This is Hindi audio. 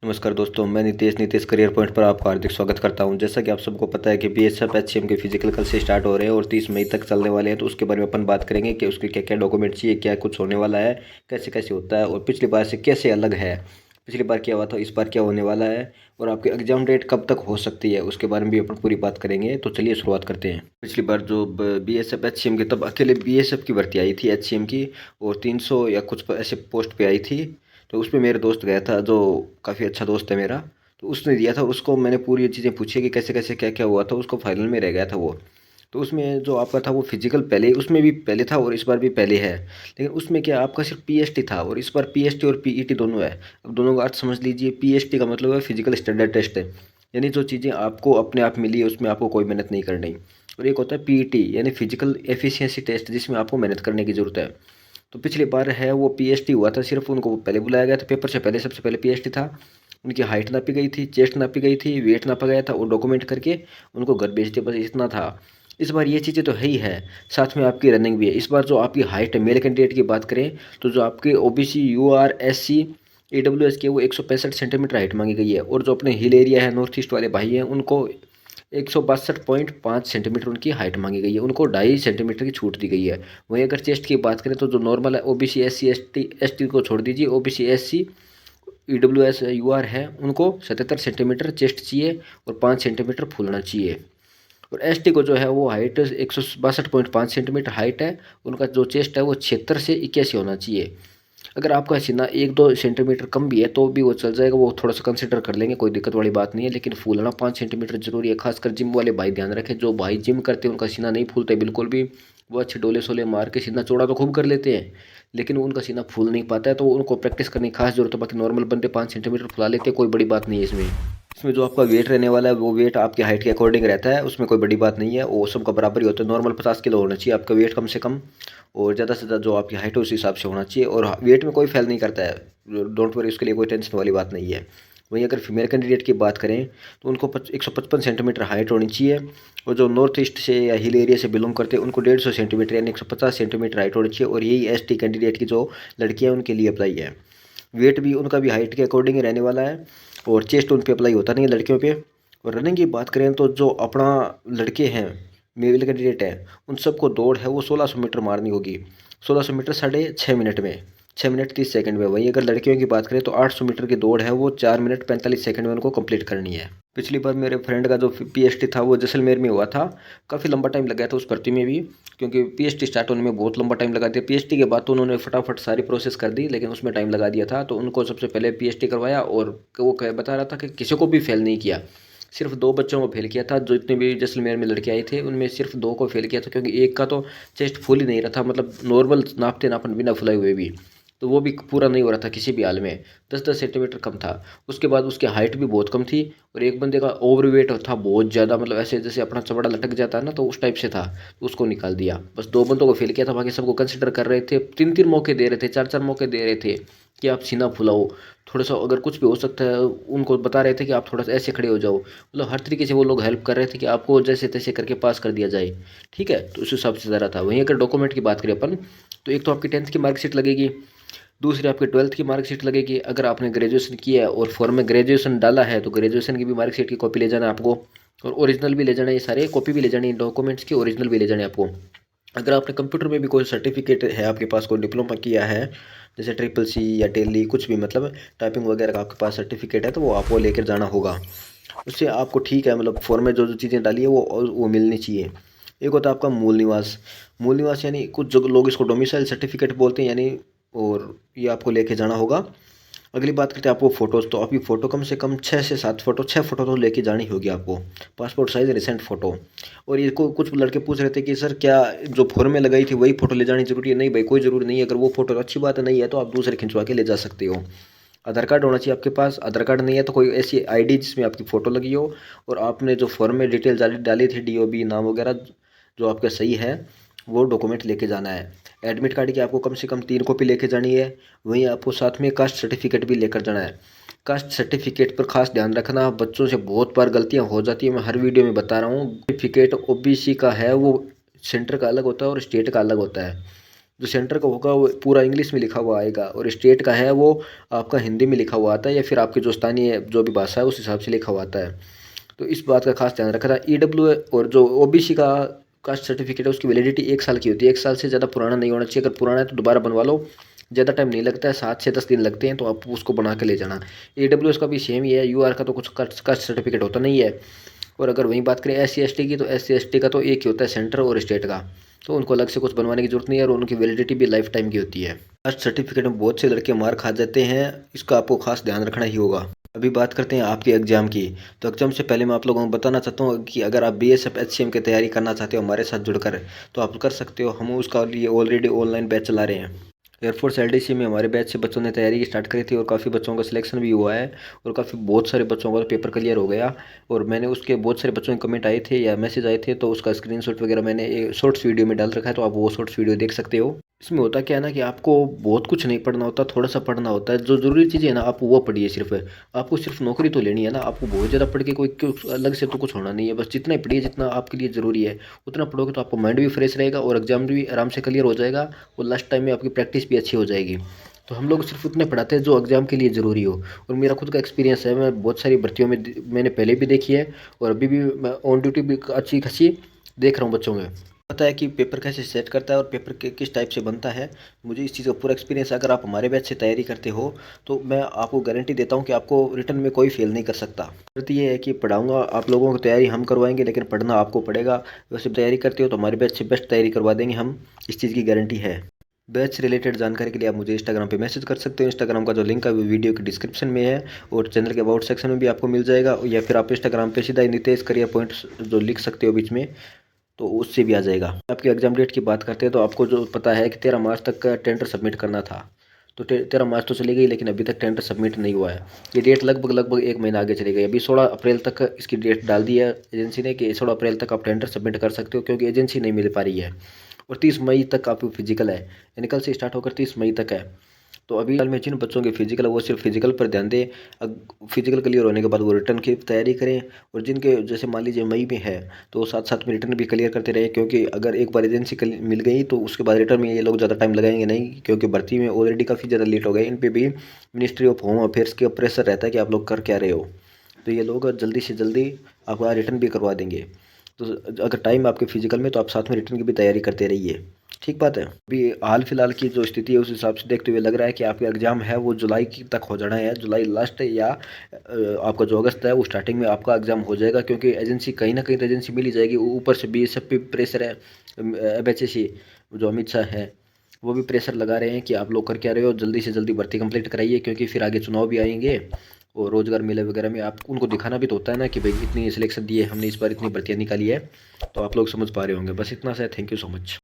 नमस्कार दोस्तों, मैं नीतीश करियर पॉइंट पर आपका हार्दिक स्वागत करता हूं। जैसा कि आप सबको पता है कि बीएसएफ एचसीएम के फिजिकल कल से स्टार्ट हो रहे हैं और 30 मई तक चलने वाले हैं। तो उसके बारे में अपन बात करेंगे कि उसके क्या क्या डॉक्यूमेंट चाहिए, क्या कुछ होने वाला है, कैसे कैसे होता है और पिछली बार से कैसे अलग है। पिछली बार क्या हुआ था, इस बार क्या होने वाला है और आपकी एग्जाम डेट कब तक हो सकती है, उसके बारे में भी अपन पूरी बात करेंगे। तो चलिए शुरुआत करते हैं। पिछली बार जो बीएसएफ एचसीएम की, तब अकेले बीएसएफ की भर्ती आई थी एचसीएम की, और 300 या कुछ ऐसे पोस्ट पे आई थी। तो उसमें मेरे दोस्त गया था, जो काफ़ी अच्छा दोस्त है मेरा। तो उसने दिया था, उसको मैंने पूरी ये चीज़ें पूछी कि कैसे कैसे क्या क्या हुआ था, उसको फाइनल में रह गया था वो। तो उसमें जो आपका था वो फिजिकल पहले, उसमें भी पहले था और इस बार भी पहले है। लेकिन उसमें क्या आपका सिर्फ पीएसटी था और इस बार पीएसटी और पीईटी दोनों है। अब दोनों का अर्थ समझ लीजिए। पीएसटी का मतलब है फिजिकल स्टैंडर्ड टेस्ट है, यानी जो चीज़ें आपको अपने आप मिली है उसमें आपको कोई मेहनत नहीं करनी। और एक होता है पीईटी यानी फिजिकल एफिशिएंसी टेस्ट, जिसमें आपको मेहनत करने की ज़रूरत है। तो पिछली बार है वो पीएसटी हुआ था, सिर्फ उनको पहले बुलाया गया था पेपर से पहले। सबसे पहले पीएसटी था, उनकी हाइट नापी गई थी, चेस्ट नापी गई थी, वेट नापा गया था और डॉक्यूमेंट करके उनको घर भेज दिया, बस इतना था। इस बार ये चीज़ें तो है ही है, साथ में आपकी रनिंग भी है। इस बार जो आपकी हाइट है, मेल कैंडिडेट की बात करें तो जो आपके ओबीसी यूआर एससी ईडब्ल्यूएस के, वो 165 सेंटीमीटर हाइट मांगी गई है। और जो अपने हिल एरिया है, नॉर्थ ईस्ट वाले भाई हैं, उनको 162.5 सेंटीमीटर उनकी हाइट मांगी गई है, उनको 2.5 सेंटीमीटर की छूट दी गई है। वहीं अगर चेस्ट की बात करें तो जो नॉर्मल है, ओबीसी एससी एसटी को छोड़ दीजिए, ओबीसी एससी ईडब्ल्यूएस यूआर है, उनको 77 सेंटीमीटर चेस्ट चाहिए और 5 सेंटीमीटर फूलना चाहिए। और एसटी को जो है वो हाइट 162.5 सेंटीमीटर हाइट है, उनका जो चेस्ट है वो 76 से 81 होना चाहिए। अगर आपका सीना 1-2 सेंटीमीटर कम भी है तो भी वो चल जाएगा, वो थोड़ा सा कंसिडर कर लेंगे, कोई दिक्कत वाली बात नहीं है। लेकिन फूलना 5 सेंटीमीटर जरूरी है। खासकर जिम वाले भाई ध्यान रखें, जो भाई जिम करते हैं उनका सीना नहीं फूलता है बिल्कुल भी। वो अच्छे डोले सोले मार के सीना चौड़ा तो खूब कर लेते हैं, लेकिन उनका सीना फूल नहीं पाता है। तो उनको प्रैक्टिस करने की खास जरूरत है। बाकी नॉर्मल बंदे 5 सेंटीमीटर फुला लेते हैं, कोई बड़ी बात नहीं है इसमें। इसमें जो आपका वेट रहने वाला है वो वेट आपके हाइट के अकॉर्डिंग रहता है, उसमें कोई बड़ी बात नहीं है, वो सबका बराबर ही होता है। नॉर्मल 50 किलो होना चाहिए आपका वेट कम से कम, और ज़्यादा से ज़्यादा जो आपकी हाइट है उस हिसाब से होना चाहिए। और वेट में कोई फेल नहीं करता है, डोंट वरी, उसके लिए कोई टेंशन वाली बात नहीं है। वहीं अगर फीमेल कैंडिडेट की बात करें तो उनको 155 सेंटीमीटर हाइट होनी चाहिए। और जो नॉर्थ ईस्ट से या हिल एरिया से बिलोंग करते हैं उनको 150 सेंटीमीटर यानी 150 सेंटीमीटर हाइट होनी चाहिए। और यही एसटी कैंडिडेट की जो लड़कियां उनके लिए अप्लाई है। वेट भी उनका भी हाइट के अकॉर्डिंग ही रहने वाला है, और चेस्ट उन पे अप्लाई होता नहीं है लड़कियों पे। और रनिंग की बात करें तो जो अपना लड़के हैं, मेल कैंडिडेट हैं, उन सबको दौड़ है वो 1600 मीटर मारनी होगी। 1600 मीटर 6.5 मिनट में, 6 मिनट 30 सेकंड में। वहीं अगर लड़कियों की बात करें तो 800 मीटर की दौड़ है वो 4 मिनट 45 सेकंड में उनको कंप्लीट करनी है। पिछली बार मेरे फ्रेंड का जो पीएसटी था वो जैसलमेर में हुआ था, काफ़ी लंबा टाइम लगा था उस भर्ती में भी, क्योंकि पीएचडी स्टार्ट होने में बहुत लंबा टाइम लगा दिया। पीएचडी के बाद तो उन्होंने फटाफट सारी प्रोसेस कर दी, लेकिन उसमें टाइम लगा दिया था। तो उनको सबसे पहले पीएचडी करवाया, और वो बता रहा था कि किसी को भी फेल नहीं किया, सिर्फ 2 बच्चों को फेल किया था। जो इतने भी जैसलमेर में लड़के आए थे उनमें सिर्फ 2 को फेल किया था, क्योंकि एक का तो चेस्ट फुल ही नहीं रहा था, मतलब नॉर्मल नापते नापन बिना फुलाए हुए भी, तो वो भी पूरा नहीं हो रहा था किसी भी हाल में, 10-10 सेंटीमीटर कम था। उसके बाद उसकी हाइट भी बहुत कम थी, और एक बंदे का ओवर वेट था बहुत ज़्यादा, मतलब ऐसे जैसे अपना चमड़ा लटक जाता है ना, तो उस टाइप से था। तो उसको निकाल दिया। बस 2 बंदों को फेल किया था, बाकी सबको कंसिडर कर रहे थे। 3-3 मौके दे रहे थे, 4-4 मौके दे रहे थे कि आप सीना फुलाओ थोड़ा सा, अगर कुछ भी हो सकता है। उनको बता रहे थे कि आप थोड़ा सा ऐसे खड़े हो जाओ, मतलब हर तरीके से वो लोग हेल्प कर रहे थे कि आपको जैसे तैसे करके पास कर दिया जाए। ठीक है, तो उस हिसाब से ज़रा था। वहीं अगर डॉक्यूमेंट की बात करें अपन, तो एक तो आपकी 10th की मार्कशीट लगेगी, दूसरी आपकी 12th की मार्कशीट लगेगी। अगर आपने ग्रेजुएशन किया है और फॉर्म में ग्रेजुएशन डाला है तो ग्रेजुएशन की भी मार्कशीट की कॉपी ले जाना है आपको, और ओरिजिनल भी ले जाना है। ये सारे कॉपी भी ले जानी है डॉक्यूमेंट्स की, ओरिजिनल भी ले जाने हैं आपको। अगर आपने कंप्यूटर में भी कोई सर्टिफिकेट है आपके पास, कोई डिप्लोमा किया है, जैसे ट्रिपल सी या टेली कुछ भी, मतलब टाइपिंग वगैरह का आपके पास सर्टिफिकेट है, तो वो आपको लेकर जाना होगा। उससे आपको ठीक है, मतलब फॉर्म में जो जो चीज़ें डाली है वो मिलनी चाहिए। एक होता है आपका मूल निवास। मूल निवास यानी कुछ जो लोग इसको डोमिसाइल सर्टिफिकेट बोलते हैं, यानी, और ये आपको लेके जाना होगा। अगली बात करते हैं आपको फ़ोटोज़। तो आपकी फ़ोटो कम से कम 6 से 7 फ़ोटो, 6 फ़ोटो तो लेके जानी होगी आपको, पासपोर्ट साइज़ रिसेंट फ़ोटो। और ये को कुछ लड़के पूछ रहे थे कि सर क्या जो फॉर्म में लगाई थी वही फ़ोटो ले जानी ज़रूरी है? नहीं भाई, कोई ज़रूरी नहीं है। अगर वो फ़ोटो अच्छी बात नहीं है तो आप दूसरे खिंचवा के ले जा सकते हो। आधार कार्ड होना चाहिए आपके पास। आधार कार्ड नहीं है तो कोई ऐसी आईडी जिसमें आपकी फ़ोटो लगी हो, और आपने जो फॉर्म में डिटेल डाली डाली थी, डीओबी नाम वगैरह जो आपका सही है, वो डॉक्यूमेंट लेके जाना है। एडमिट कार्ड की आपको कम से कम 3 कॉपी लेके जानी है। वहीं आपको साथ में कास्ट सर्टिफिकेट भी लेकर जाना है। कास्ट सर्टिफिकेट पर खास ध्यान रखना, बच्चों से बहुत बार गलतियां हो जाती है, मैं हर वीडियो में बता रहा हूँ। सर्टिफिकेट ओबीसी का है वो सेंटर का अलग होता है और स्टेट का अलग होता है। जो सेंटर का होगा वो पूरा इंग्लिश में लिखा हुआ आएगा, और स्टेट का है वो आपका हिंदी में लिखा हुआ आता है, या फिर आपकी जो स्थानीय जो भी भाषा है उस हिसाब से लिखा हुआ आता है। तो इस बात का खास ध्यान रखा था। ईडब्ल्यू और जो ओबीसी का कास्ट सर्टिफिकेट है उसकी वैलिडिटी 1 साल की होती है। 1 साल से ज़्यादा पुराना नहीं होना चाहिए। अगर पुराना है तो दोबारा बनवा लो, ज़्यादा टाइम नहीं लगता है, 7 से 10 दिन लगते हैं, तो आप उसको बना के ले जाना। ईडब्ल्यूएस का भी सेम ही है। यूआर का तो कुछ कास्ट सर्टिफिकेट होता नहीं है। और अगर वहीं बात करें SC ST की, तो SC ST का तो एक ही होता है, सेंटर और स्टेट का, तो उनको अलग से कुछ बनवाने की जरूरत नहीं है, और उनकी वैलिडिटी भी लाइफ टाइम की होती है। कास्ट सर्टिफिकेट में बहुत से लड़के मार खा जाते हैं, इसका आपको खास ध्यान रखना ही होगा। अभी बात करते हैं आपके एग्जाम की। तो एग्जाम से पहले मैं आप लोगों को बताना चाहता हूँ कि अगर आप BSF HCM की तैयारी करना चाहते हो हमारे साथ जुड़कर, तो आप कर सकते हो। हम उसका लिए ऑलरेडी ऑनलाइन बैच चला रहे हैं। एयरफोर्स LDC में हमारे बैच से बच्चों ने तैयारी स्टार्ट करी थी, और काफ़ी बच्चों का सिलेक्शन भी हुआ है, और काफ़ी बहुत सारे बच्चों का पेपर क्लियर हो गया। और मैंने उसके बहुत सारे बच्चों के कमेंट आए थे या मैसेज आए थे, तो उसका स्क्रीनशॉट वगैरह मैंने शॉर्ट्स वीडियो में डाल रखा है, तो आप वो शॉर्ट्स वीडियो देख सकते हो। इसमें होता क्या है ना कि आपको बहुत कुछ नहीं पढ़ना होता, थोड़ा सा पढ़ना होता है। जो ज़रूरी चीज़ें है ना आप वो पढ़िए। सिर्फ आपको सिर्फ नौकरी तो लेनी है ना, आपको बहुत ज़्यादा पढ़ के कोई अलग से तो कुछ होना नहीं है। बस जितना ही पढ़िए जितना आपके लिए ज़रूरी है, उतना पढ़ोगे तो आपका माइंड भी फ्रेश रहेगा, और एग्जाम भी आराम से क्लियर हो जाएगा, और लास्ट टाइम में आपकी प्रैक्टिस भी अच्छी हो जाएगी। तो हम लोग सिर्फ उतने पढ़ाते हैं जो एग्जाम के लिए ज़रूरी हो। और मेरा खुद का एक्सपीरियंस है, मैं बहुत सारी भर्तियों में मैंने पहले भी देखी है, और अभी भी मैं ऑन ड्यूटी भी अच्छी खासी देख रहा हूँ बच्चों में। पता है कि पेपर कैसे सेट करता है और पेपर के किस टाइप से बनता है। मुझे इस चीज़ का पूरा एक्सपीरियंस है। अगर आप हमारे बैच से तैयारी करते हो तो मैं आपको गारंटी देता हूँ कि आपको रिटर्न में कोई फेल नहीं कर सकता। शर्त ये है कि पढ़ाऊँगा आप लोगों को, तैयारी हम करवाएंगे, लेकिन पढ़ना आपको पड़ेगा। वैसे तैयारी करते हो तो हमारे बैच से बेस्ट तैयारी करवा देंगे हम, इस चीज़ की गारंटी है। बैच से रिलेटेड जानकारी के लिए आप मुझे इंस्टाग्राम पे मैसेज कर सकते हो। इंस्टाग्राम का जो लिंक है वो वीडियो के डिस्क्रिप्शन में है, और चैनल के अबाउट सेक्शन में भी आपको मिल जाएगा, या फिर आप इंस्टाग्राम पे सीधा ही नितेश करियर पॉइंट्स जो लिख सकते हो बीच में, तो उससे भी आ जाएगा। आपकी एग्जाम डेट की बात करते हैं तो आपको जो पता है कि 13 मार्च तक का टेंडर सबमिट करना था। तो 13 मार्च तो चली गई, लेकिन अभी तक टेंडर सबमिट नहीं हुआ है। ये डेट लगभग लगभग 1 महीना आगे चली गई। अभी 16 अप्रैल तक इसकी डेट डाल दी है एजेंसी ने कि 16 अप्रैल तक आप टेंडर सबमिट कर सकते हो, क्योंकि एजेंसी नहीं मिल पा रही है। और 30 मई तक आपको फिजिकल है, यानी कल से स्टार्ट होकर 30 मई तक है। तो अभी हाल में जिन बच्चों के फिजिकल है वो सिर्फ फिजिकल पर ध्यान दें। फिजिकल क्लियर होने के बाद वो रिटर्न की तैयारी करें। और जिनके जैसे मान लीजिए मई में है, तो साथ साथ में रिटर्न भी क्लियर करते रहे, क्योंकि अगर एक बार एजेंसी मिल गई तो उसके बाद रिटर्न में ये लोग ज़्यादा टाइम लगाएंगे नहीं, क्योंकि भर्ती में ऑलरेडी काफ़ी ज़्यादा लेट हो गए। इन पर भी मिनिस्ट्री ऑफ होम अफेयर्स के प्रेशर रहता है कि आप लोग कर क्या रहे हो, तो ये लोग जल्दी से जल्दी आपका रिटर्न भी करवा देंगे। तो अगर टाइम आपके फिजिकल में, तो आप साथ में रिटर्न की भी तैयारी करते रहिए। ठीक बात है। अभी हाल फिलहाल की जो स्थिति है उस हिसाब से देखते हुए लग रहा है कि आपका एग्जाम है वो जुलाई की तक हो जाना है। जुलाई लास्ट, या आपका जो अगस्त है वो स्टार्टिंग में आपका एग्जाम हो जाएगा, क्योंकि एजेंसी कहीं ना कहीं तो एजेंसी मिल ही जाएगी। ऊपर से BSF पे प्रेशर है, FHSC जो अमित शाह है वो भी प्रेशर लगा रहे हैं कि आप लोग कर क्या रहे हो, जल्दी से जल्दी भर्ती कंप्लीट कराइए, क्योंकि फिर आगे चुनाव भी आएंगे, और रोजगार मेले वगैरह में आप उनको दिखाना भी तो होता है ना कि भाई इतनी सिलेक्शन दी है हमने, इस बार इतनी भर्तियाँ निकाली है। तो आप लोग समझ पा रहे होंगे। बस इतना सा है। Thank you so much.